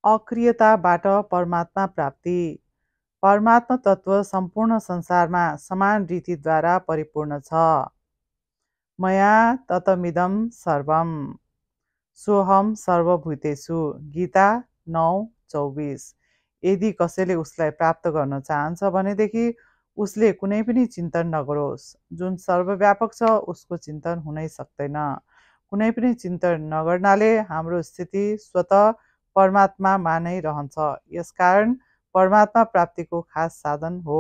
अक्रियताबाट परमात्मा प्राप्ति। परमात्मा तत्त्व सम्पूर्ण संसारमा समान रीतिद्वारा परिपूर्ण छ। मया ततमिदं सर्वं सोहम सर्वभूतेषु। गीता 9:24। यदि कसैले उसलाई प्राप्त गर्न चाहन्छ भनेदेखि उसले कुनै पनि चिन्तन नगरोस्। जुन सर्वव्यापक छ उसको चिन्तन हुनै सक्दैन। कुनै पनि चिन्तन नगर्नाले हाम्रो स्थिति स्वतः परमात्मामा नै रहन्छ। यसकारण परमात्मा प्राप्तिको खास साधन हो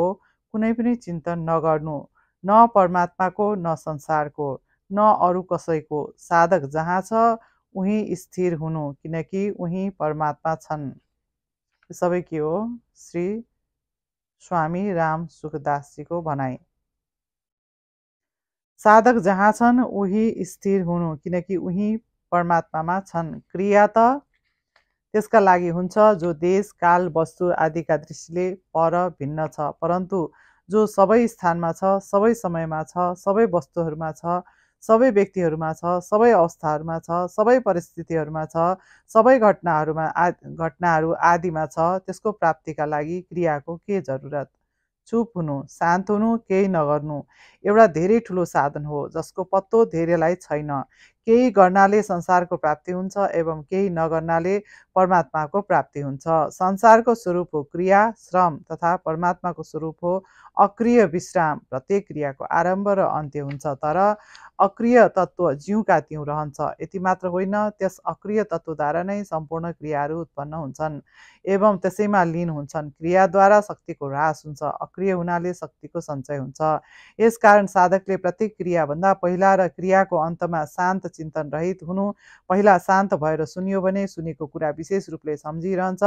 कुनै पनि चिन्तन नगर्नु, न परमात्माको न संसारको न अरू कसैको। साधक जहाँ छ उही स्थिर हुनु, किनकि उही परमात्मा छन्। सबै के हो? श्री स्वामी राम सुखदासजीको भनाइ। साधक जहाँ छन् उही स्थिर हुनु, किनकि उही परमात्मामा छन्। क्रिया त त्यसका लागि हुन्छ जो देश काल वस्तु आदिका दृष्टिले पर भिन्न छ, परन्तु जो सबै स्थानमा छ, सबै समयमा छ, सबै वस्तुहरूमा छ, सबै व्यक्तिहरूमा छ, सबै अवस्थाहरूमा छ, सबै परिस्थितिहरूमा छ, सबै घटनाहरू आदिमा छ, त्यसको प्राप्तिका लागि क्रियाको के जरुरत? चुप हुनु, शान्त हुनु, केही नगर्नु एउटा धेरै ठुलो साधन हो जसको पत्तो धेरैलाई छैन। केही गर्नाले संसारको प्राप्ति हुन्छ एवं केही नगर्नाले परमात्माको प्राप्ति हुन्छ। संसारको स्वरूप हो क्रिया, श्रम तथा परमात्माको स्वरूप हो अक्रिय विश्राम। प्रत्येक क्रियाको आरम्भ र अन्त्य हुन्छ, तर अक्रिय तत्त्व ज्यूका त्यौँ रहन्छ। यति मात्र होइन, त्यस अक्रिय तत्त्वद्वारा नै सम्पूर्ण क्रियाहरू उत्पन्न हुन्छन् एवं त्यसैमा लीन हुन्छन्। क्रियाद्वारा शक्तिको ह्रास हुन्छ, अक्रिय हुनाले शक्तिको सञ्चय हुन्छ। यसकारण साधकले प्रत्येक क्रियाभन्दा पहिला र क्रियाको अन्तमा शान्त चिन्तन रहित हुनु। पहिला शान्त भएर सुनियो भने सुनेको कुरा विशेष रूपले सम्झिरहन्छ,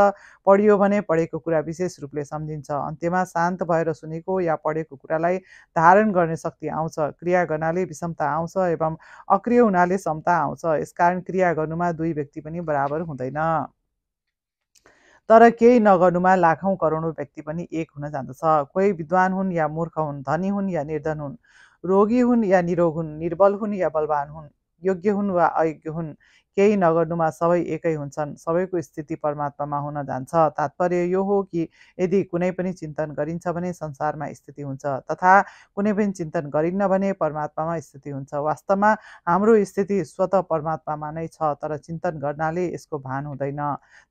पढियो भने पढेको कुरा विशेष रूपले सम्झिन्छ। अन्त्यमा शान्त भएर सुनेको या पढेको कुरालाई धारण गर्ने शक्ति आउँछ। क्रिया गर्नाले विषमता आउँछ एवं अक्रिय हुनाले समता आउँछ। यसकारण क्रिया गर्नुमा दुई व्यक्ति पनि बराबर हुँदैन, तर केही नगर्नुमा लाखौं करोडौं व्यक्ति पनि एक हुन जान्दछ। कोही विद्वान हुन् या मूर्ख हुन्, धनी हुन् या निर्धन हुन्, रोगी हुन् या निरोग हुन्, निर्बल हुन् या बलवान हुन्, योग्य हुन् वा अयोग्य हुन्, केही नगर्नुमा सबै एकै हुन्छन्। सबैको स्थिति परमात्मामा हुन जान्छ। तात्पर्य यो हो कि यदि कुनै पनि चिन्तन गरिन्छ भने संसारमा स्थिति हुन्छ, तथा कुनै पनि चिन्तन गरिन्न भने परमात्मामा स्थिति हुन्छ। वास्तवमा हाम्रो स्थिति स्वतः परमात्मामा नै छ, तर चिन्तन गर्नाले यसको भान हुँदैन।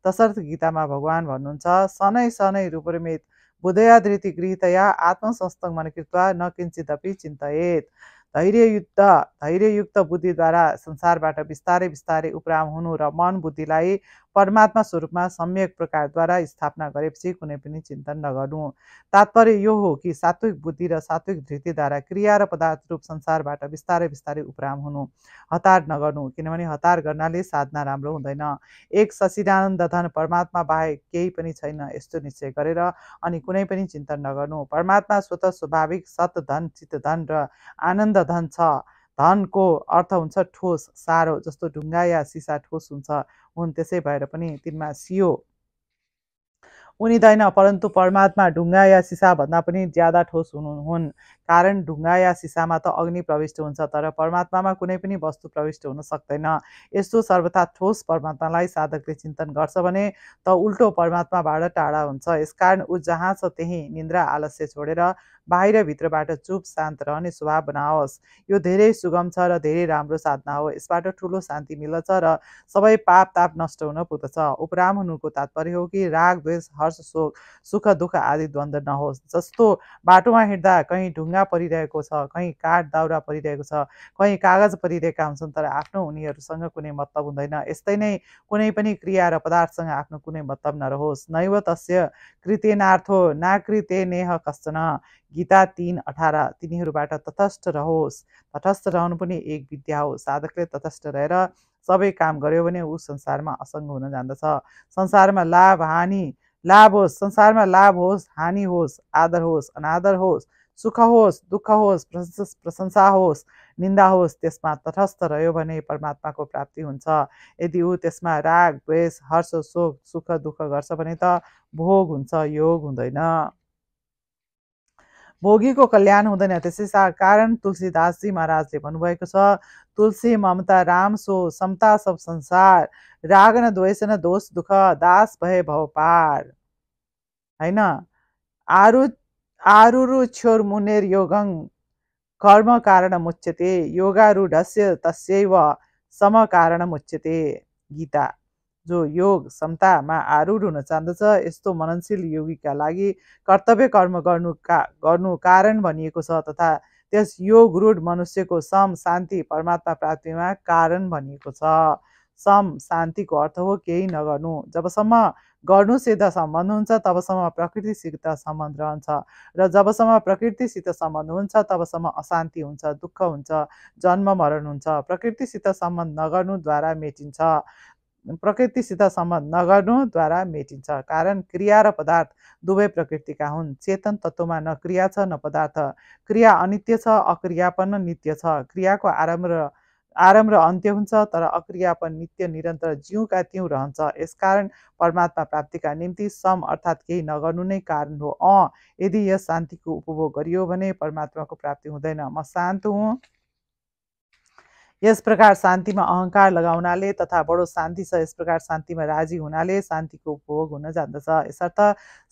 तसर्थ गीतामा भगवान भन्नुहुन्छ, शनै शनै रूपरमेत बुधया धृति गृहीतया आत्मसंस्थं मनकृत्वा न किञ्चिदपि चिन्तयेत्। धैर्ययुक्त बुद्धिद्वारा संसारबाट बिस्तारै बिस्तारै उपराम हुनु र मन बुद्धिलाई परमात्मा स्वरूपमा सम्यक प्रकारद्वारा स्थापना गरेपछि कुनै पनि चिन्तन नगर्नु। तात्पर्य यो हो कि सात्विक बुद्धि र सात्विक धृतिद्वारा क्रिया र पदार्थ रूप संसारबाट बिस्तारै बिस्तारै उपराम हुनु। हतार नगर्नु, किनभने हतार गर्नाले साधना राम्रो हुँदैन। एक सच्चिदानन्द धन परमात्मा बाहेक केही पनि छैन, यस्तो निश्चय गरेर अनि कुनै पनि चिन्तन नगर्नु। परमात्मा स्वतः स्वाभाविक सत धन, चित्त धन र आनन्द धन छ। धनको अर्थ हुन्छ ठोस, सारो, जस्तो ढुङ्गा या सिसा ठोस हुन्, त्यसै भएर पनि तिनमा सियो उनिँदैन, परन्तु परमात्मा ढुङ्गा या सिसा भन्दा पनि ज्यादा ठोस हुन्। कारण ढुङ्गा या सिसामा त अग्नि प्रविष्ट हुन्छ, तर परमात्मामा कुनै पनि वस्तु प्रविष्ट हुन सक्दैन। यस्तो सर्वथा ठोस परमात्मालाई साधकले चिन्तन गर्छ भने त उल्टो परमात्माबाट टाढा हुन्छ। यसकारण ऊ जहाँ छ त्यही निन्द्रा आलस्य छोडेर बाहिर भित्रबाट चुप शान्त रहने स्वभाव बनाओस्। यो धेरै सुगम छ र धेरै राम्रो साधना हो। यसबाट ठुलो शान्ति मिल्दछ र सबै पाप ताप नष्ट हुन पुग्दछ। उपराम हुनुको तात्पर्य हो कि राग द्वेष हर्ष शोक सुख दुःख आदि द्वन्द्व नहोस्। जस्तो बाटोमा हिँड्दा कहीँ ढुङ्गा परिरहेको छ, कहीँ काठ दाउरा परिरहेको छ, कहीँ कागज परिरहेका हुन्छन्, तर आफ्नो उनीहरूसँग कुनै मतलब हुँदैन। यस्तै नै कुनै पनि क्रिया र पदार्थसँग आफ्नो कुनै मतलब नरहोस्। नैव तस्य कृतेनार्थो नाकृतेनेह कश्चन। गीता 3:18। तिनीहरूबाट तटस्थ रहोस्। तटस्थ रहनु पनि एक विद्या हो। साधकले तटस्थ रहेर सबै काम गर्यो भने ऊ संसारमा असङ्ग हुन जान्दछ। संसारमा संसारमा लाभ होस्, हानि होस्, आदर होस्, अनादर होस्, सुख होस्, दुःख होस्, प्रशंसा होस्, निन्दा होस्, त्यसमा तटस्थ रह्यो भने परमात्माको प्राप्ति हुन्छ। यदि ऊ त्यसमा राग द्वेष हर्ष शोक सुख दुःख गर्छ भने त भोग हुन्छ, योग हुँदैन। भोगीको कल्याण हुँदैन। त्यसै कारण तुलसीदासजी महाराजले भन्नुभएको छ, तुलसी ममता राम सो समता सब संसार, राग न द्वेष न दोष दुख, दास भए भव पार। होइन, आरु आरुरु छोर मुनेर योगं कर्म कारण मुच्यते, योगारूढस्य तस्यैव सम कारण मुच्यते। गीता। जो योग समतामा आरूढ हुन चाहदछ यस्तो मननशील योगीका लागि कर्तव्य कर्म गर्नु कारण भनिएको छ, तथा त्यस योग रूढ मनुष्यको सम शान्ति परमात्मा प्राप्तिमा कारण भनिएको छ। सम शान्तिको अर्थ हो केही नगर्नु। जबसम्म गर्नुसित सम्बन्ध हुन्छ तबसम्म प्रकृतिसित सम्बन्ध रहन्छ, र जबसम्म प्रकृतिसित सम्बन्ध हुन्छ तबसम्म अशान्ति हुन्छ, दुःख हुन्छ, जन्म मरण हुन्छ। प्रकृतिसित सम्बन्ध नगर्नुद्वारा मेटिन्छ, प्रकृतिसित सम्बन्ध नगर्नुद्वारा मेटिन्छ। कारण क्रिया र पदार्थ दुवै प्रकृतिका हुन्। चेतन तत्त्वमा न क्रिया छ न पदार्थ। क्रिया अनित्य छ, अक्रियापन नित्य छ। क्रियाको आरम्भ र अन्त्य हुन्छ, तर अक्रियापन नित्य निरन्तर ज्यूका त्यों रहन्छ। यसकारण परमात्मा प्राप्तिका निम्ति सम अर्थात् केही नगर्नु नै कारण हो। यदि यस शान्तिको उपभोग गरियो भने परमात्माको प्राप्ति हुँदैन। म शान्त हुँ, यस प्रकार शान्तिमा अहङ्कार लगाउनाले तथा बडो शान्ति छ यस प्रकार शान्तिमा राजी हुनाले शान्तिको उपभोग हुन जान्दछ। यसर्थ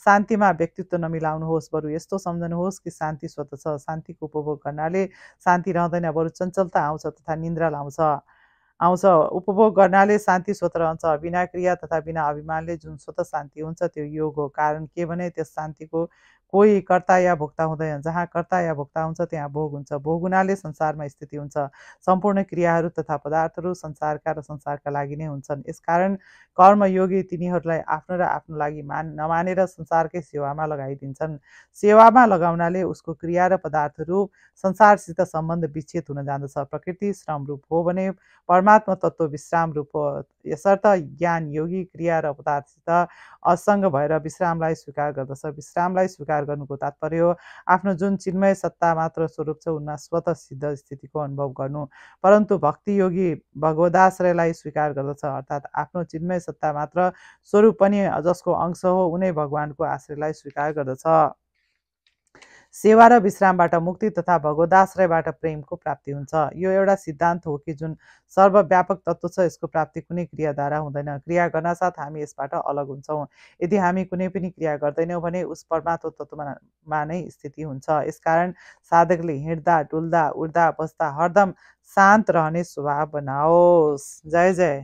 शान्तिमा व्यक्तित्व नमिलाउनुहोस्, बरु यस्तो सम्झनुहोस् कि शान्ति स्वतः छ। शान्तिको उपभोग गर्नाले शान्ति रहँदैन, बरु चञ्चलता आउँछ तथा निन्द्रा आउँछ। उपभोग गर्नाले शान्ति स्वतः रहन्छ। बिना क्रिया तथा बिना अभिमानले जुन स्वतः शान्ति हुन्छ त्यो योग हो। कारण के भने त्यस शान्तिको कोही कर्ता या भोक्ता हुँदैन। जहाँ कर्ता या भोक्ता हुन्छ त्यहाँ भोग हुन्छ। भोग हुनाले संसारमा स्थिति हुन्छ। सम्पूर्ण क्रियाहरू तथा पदार्थहरू संसारका र संसारका लागि नै हुन्छन्। यसकारण कर्मयोगी तिनीहरूलाई आफ्नो र आफ्नो लागि नमानेर संसारकै सेवामा लगाइदिन्छन्। सेवामा लगाउनाले उसको क्रिया र पदार्थहरू संसारसित सम्बन्ध विच्छेद हुन जान्दछ। प्रकृति श्रम रूप हो भने परमात्मा तत्त्व विश्राम रूप हो। यसर्थ ज्ञान योगी क्रिया र पदार्थसित असङ्ग भएर विश्रामलाई स्वीकार गर्दछ। विश्रामलाई स्वीकार गर्नुको तात्पर्य हो आफ्नो जुन चिन्मय सत्ता मात्र स्वरूप छ उनमा स्वतः सिद्ध स्थितिको अनुभव गर्नु। परन्तु भक्ति योगी भगवदाश्रयलाई स्वीकार गर्दछ, अर्थात् आफ्नो चिन्मय सत्ता मात्र स्वरूप पनि जसको अंश हो उनै भगवानको आश्रयलाई स्वीकार गर्दछ। सेवा र विश्रामबाट मुक्ति तथा भगवदाश्रयबाट प्रेमको प्राप्ति हुन्छ। यो एउटा सिद्धान्त हो कि जुन सर्वव्यापक तत्त्व छ यसको प्राप्ति कुनै क्रियाद्वारा हुँदैन। क्रिया गर्नासाथ हामी यसबाट अलग हुन्छौँ। यदि हामी कुनै पनि क्रिया गर्दैनौँ भने उस परमात्मा तत्त्वमा नै स्थिति हुन्छ। यसकारण साधकले हिँड्दा डुल्दा उड्दा बस्दा हरदम शान्त रहने स्वभाव बनाओस्। जय जय।